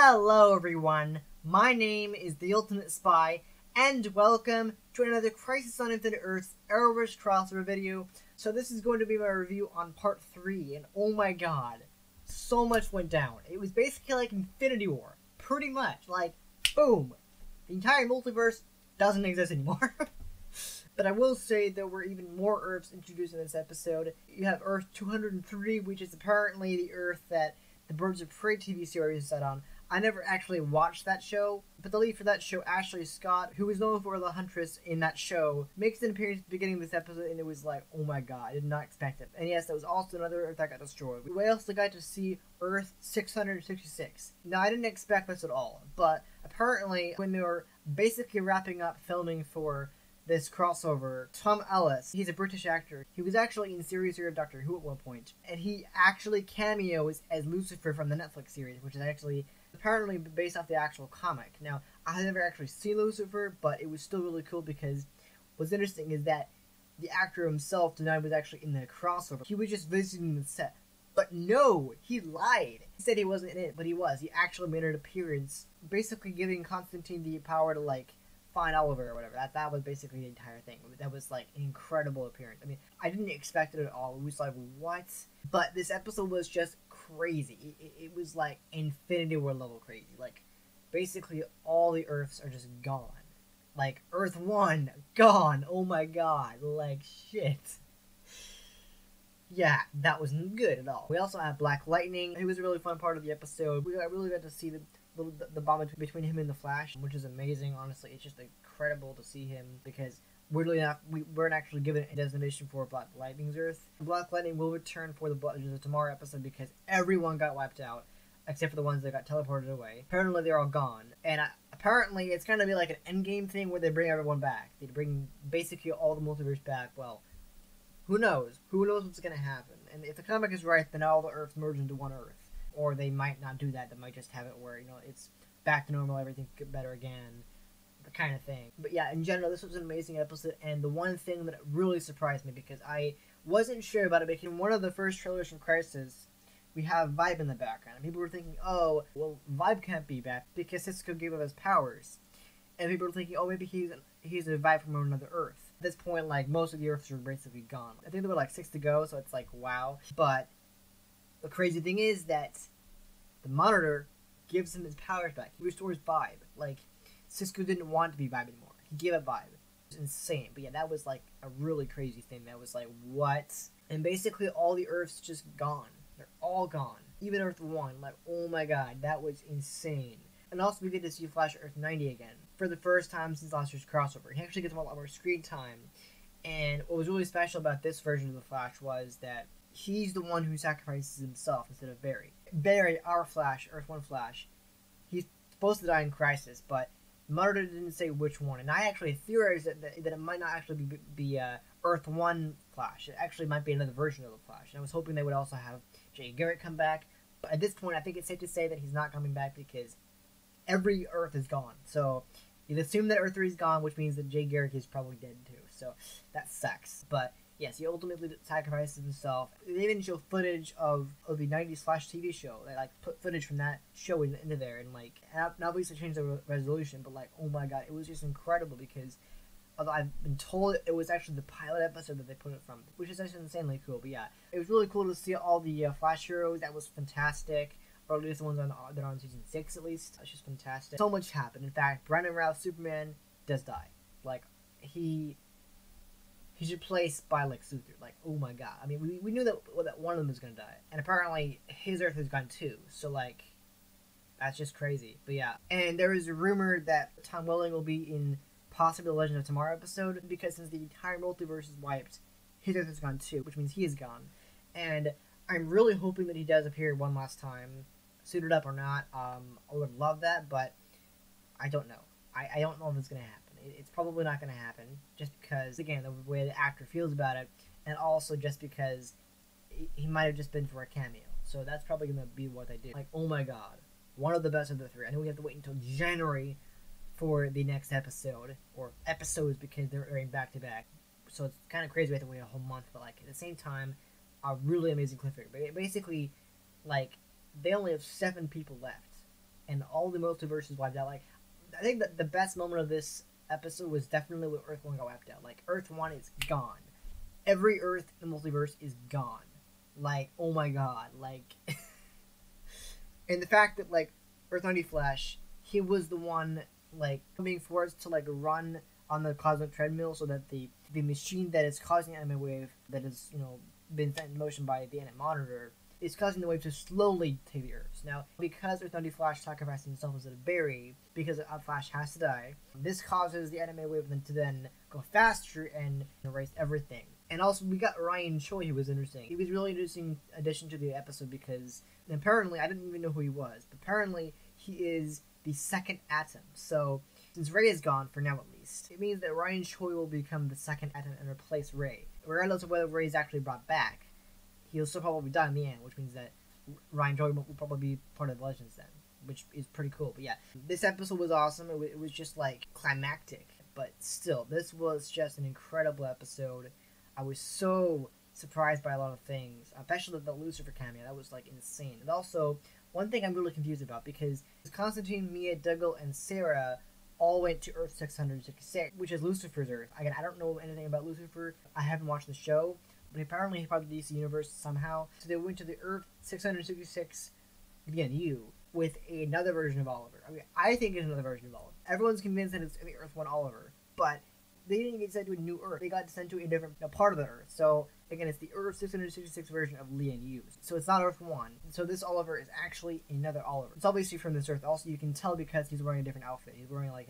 Hello everyone, my name is the Ultimate Spy, and welcome to another Crisis on Infinite Earths Arrowverse crossover video. So this is going to be my review on part 3, and oh my god, so much went down. It was basically like Infinity War, pretty much, like, boom, the entire multiverse doesn't exist anymore. But I will say there were even more Earths introduced in this episode. You have Earth 203, which is apparently the Earth that the Birds of Prey TV series is set on. I never actually watched that show, but the lead for that show, Ashley Scott, who was known for the Huntress in that show, makes an appearance at the beginning of this episode, and it was like, oh my god, I did not expect it. And yes, that was also another Earth that got destroyed. We also got to see Earth 666. Now, I didn't expect this at all, but apparently, when they were basically wrapping up filming for this crossover, Tom Ellis, he's a British actor. He was actually in series 3 of Doctor Who at one point, and he actually cameos as Lucifer from the Netflix series, which is actually apparently based off the actual comic. Now, I have never actually seen Lucifer, but it was still really cool because what's interesting is that the actor himself denied he was actually in the crossover. He was just visiting the set. But no, he lied. He said he wasn't in it, but he was. He actually made an appearance, basically giving Constantine the power to, like, find Oliver or whatever. That was basically the entire thing. That was like an incredible appearance. I mean, I didn't expect it at all. It was like, what? But this episode was just crazy. It was like Infinity War level crazy. Like, basically all the Earths are just gone. Like, Earth 1, gone. Oh my god. Like, shit. Yeah, that wasn't good at all. We also have Black Lightning. It was a really fun part of the episode. We really got to see the bond between him and the Flash, which is amazing. Honestly, it's just incredible to see him because weirdly enough, we weren't actually given a designation for Black Lightning's Earth. Black Lightning will return for the Legends of Tomorrow episode because everyone got wiped out except for the ones that got teleported away. Apparently, they're all gone, and apparently it's gonna be like an endgame thing where they bring everyone back. They bring basically all the multiverse back. Well, who knows? Who knows what's gonna happen? And if the comic is right, then all the Earths merge into one Earth. Or they might not do that. They might just have it where, you know, it's back to normal, everything get better again, the kind of thing. But yeah, in general, this was an amazing episode, and the one thing that really surprised me, because I wasn't sure about it, because in one of the first trailers from Crisis, we have Vibe in the background, and people were thinking, oh, well, Vibe can't be back, because Cisco gave up his powers. And people were thinking, oh, maybe he's a Vibe from another Earth. At this point, like, most of the Earths are basically gone. I think there were like 6 to go, so it's like, wow. But the crazy thing is that the Monitor gives him his powers back. He restores Vibe. Like, Cisco didn't want to be Vibe anymore. He gave up Vibe. It's insane. But yeah, that was like a really crazy thing. That was like, what? And basically all the Earths just gone. They're all gone. Even Earth 1. Like, oh my god, that was insane. And also we get to see Flash Earth 90 again. For the first time since last year's crossover. He actually gets a lot more screen time. And what was really special about this version of the Flash was that he's the one who sacrifices himself instead of Barry. Barry, our Flash, Earth 1 Flash, he's supposed to die in Crisis, but Monitor didn't say which one. And I actually theorized that it might not actually be Earth 1 Flash. It actually might be another version of the Flash. And I was hoping they would also have Jay Garrick come back. But at this point, I think it's safe to say that he's not coming back because every Earth is gone. So you'd assume that Earth 3 is gone, which means that Jay Garrick is probably dead too. So that sucks. But yes, he ultimately sacrifices himself. They even show footage of the 90s Flash TV show. They like put footage from that show into there, and like, and obviously changed the resolution, but like, oh my god, it was just incredible because although I've been told it was actually the pilot episode that they put it from, which is actually insanely cool. But yeah, it was really cool to see all the Flash heroes. That was fantastic. Or at least the ones that are on season 6 at least. It's just fantastic. So much happened. In fact, Brandon Routh, Superman, does die. Like, he's replaced by Lex Luthor. Like, oh my god. I mean, we knew that one of them was gonna die. And apparently, his Earth is gone too. So, like, that's just crazy. But yeah. And there is a rumor that Tom Welling will be in possibly the Legend of Tomorrow episode, because since the entire multiverse is wiped, his Earth is gone too, which means he is gone. And I'm really hoping that he does appear one last time, suited up or not. I would love that, but I don't know. I don't know if it's gonna happen. It's probably not going to happen, just because, again, the way the actor feels about it, and also just because he might have just been for a cameo. So that's probably going to be what they do. Like, oh my god, one of the best of the 3. I know we have to wait until January for the next episode, or episodes, because they're airing back-to-back. So it's kind of crazy we have to wait a whole month, but, like, at the same time, a really amazing cliffhanger. But basically, like, they only have 7 people left. and all the multiverses wiped out. Like, I think that the best moment of this episode was definitely when Earth 1 got wiped out. Like, Earth 1 is gone. Every Earth in the multiverse is gone. Like, oh my god. Like, and the fact that, like, Earth 90 Flash, he was the one, like, being forced to, like, run on the cosmic treadmill so that the machine that is causing the anime wave, that is, you know, been set in motion by the anime monitor, is causing the wave to slowly take the Earth. Now, because Earth 90 Flash sacrificed himself as a berry, because Flash has to die, this causes the anime wave to then go faster and erase everything. And also, we got Ryan Choi, who was interesting. He was a really interesting addition to the episode because apparently, I didn't even know who he was, but apparently he is the second Atom. So, since Ray is gone, for now at least, it means that Ryan Choi will become the second Atom and replace Ray. Regardless of whether Ray is actually brought back, he'll still probably die in the end, which means that Ryan Choi will probably be part of the Legends then, which is pretty cool. But yeah, this episode was awesome. It was just, like, climactic. But still, this was just an incredible episode. I was so surprised by a lot of things, especially the Lucifer cameo. That was, like, insane. And also, one thing I'm really confused about, because Constantine, Mia, Dougal, and Sarah all went to Earth 666, which is Lucifer's Earth. Again, I don't know anything about Lucifer. I haven't watched the show, but apparently he's part of the DC Universe somehow. So they went to the Earth 666, again, with another version of Oliver. I mean, I think it's another version of Oliver. Everyone's convinced that it's the Earth 1 Oliver, but they didn't get sent to a new Earth. They got sent to a different part of the Earth. So, again, it's the Earth 666 version of Lian Yu. So it's not Earth 1. So this Oliver is actually another Oliver. It's obviously from this Earth. Also, you can tell because he's wearing a different outfit. He's wearing, like,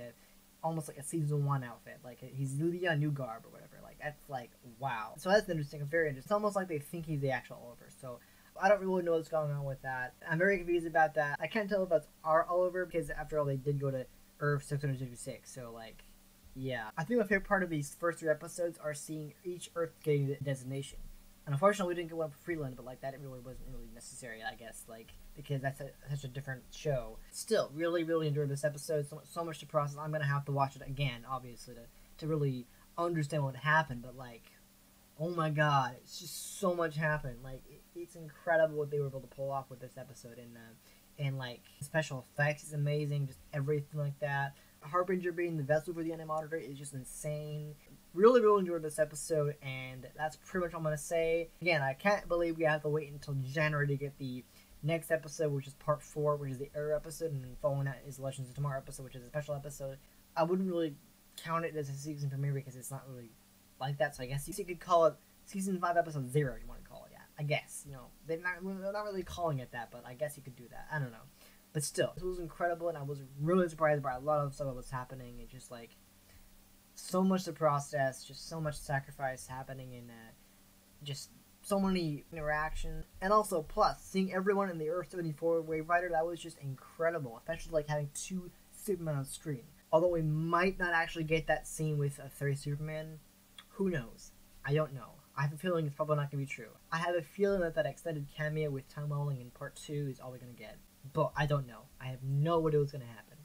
almost like a Season 1 outfit. Like, he's Leon New Garb or whatever. Like, that's, like, wow. So that's interesting. It's very interesting. It's almost like they think he's the actual Oliver. So I don't really know what's going on with that. I'm very confused about that. I can't tell if that's our Oliver because, after all, they did go to Earth 666. So, like, yeah. I think my favorite part of these first 3 episodes are seeing each Earth getting the designation. And unfortunately, we didn't get one for Freeland, but, like, that really wasn't really necessary, I guess, like, because that's such a different show. Still, really, really enjoyed this episode. So much to process. I'm gonna have to watch it again, obviously, to really understand what happened. But, like, oh my god, it's just so much happened. Like, it's incredible what they were able to pull off with this episode. And like, special effects is amazing. Just everything like that. Harbinger being the vessel for the anime monitor is just insane. Really, really enjoyed this episode, and that's pretty much all I'm going to say. Again, I can't believe we have to wait until January to get the next episode, which is part 4, which is the Arrow episode, and then following that is Legends of Tomorrow episode, which is a special episode. I wouldn't really count it as a season premiere because it's not really like that, so I guess you could call it Season 5 Episode 0, you want to call it, yeah. I guess, you know, they're not really calling it that, but I guess you could do that. I don't know. But still, it was incredible, and I was really surprised by a lot of stuff that was happening. It's just, like, so much to process, just so much sacrifice happening, and just so many interactions. And also, plus, seeing everyone in the Earth 74 Wave Rider, that was just incredible, especially, like, having 2 Supermen on screen. Although we might not actually get that scene with a 3rd Superman, who knows? I don't know. I have a feeling it's probably not going to be true. I have a feeling that extended cameo with Tom Welling in part 2 is all we're going to get. But I don't know. I have no idea what's going to happen.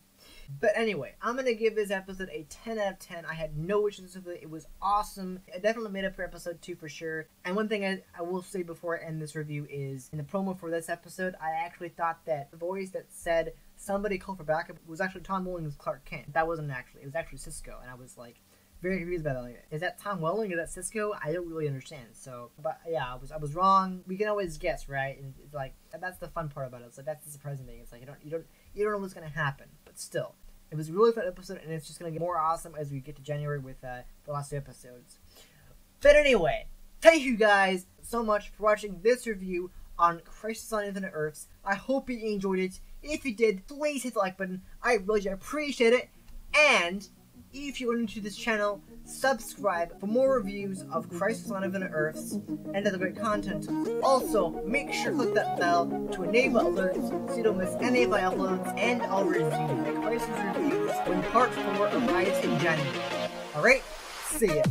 But anyway, I'm going to give this episode a 10 out of 10. I had no issues with it. It was awesome. It definitely made up for episode 2 for sure. And one thing I will say before I end this review is, in the promo for this episode, I actually thought that the voice that said somebody called for backup was actually Tom Welling's Clark Kent. That wasn't actually. It was actually Cisco. And I was like, very confused about it. Like, is that Tom Welling? Is that Cisco? I don't really understand. So, but yeah, I was wrong. We can always guess, right? And it's like, that's the fun part about it. It's like, that's the surprising thing. It's like, you don't know what's gonna happen. But still, it was a really fun episode, and it's just gonna get more awesome as we get to January with the last 2 episodes. But anyway, thank you guys so much for watching this review on Crisis on Infinite Earths. I hope you enjoyed it. If you did, please hit the like button. I really appreciate it. And if you are new to this channel, subscribe for more reviews of Crisis on Infinite Earths and other great content. Also, make sure to click that bell to enable alerts so you don't miss any of my uploads, and I'll review the Crisis reviews when part 4 arrives in January. Alright, see ya.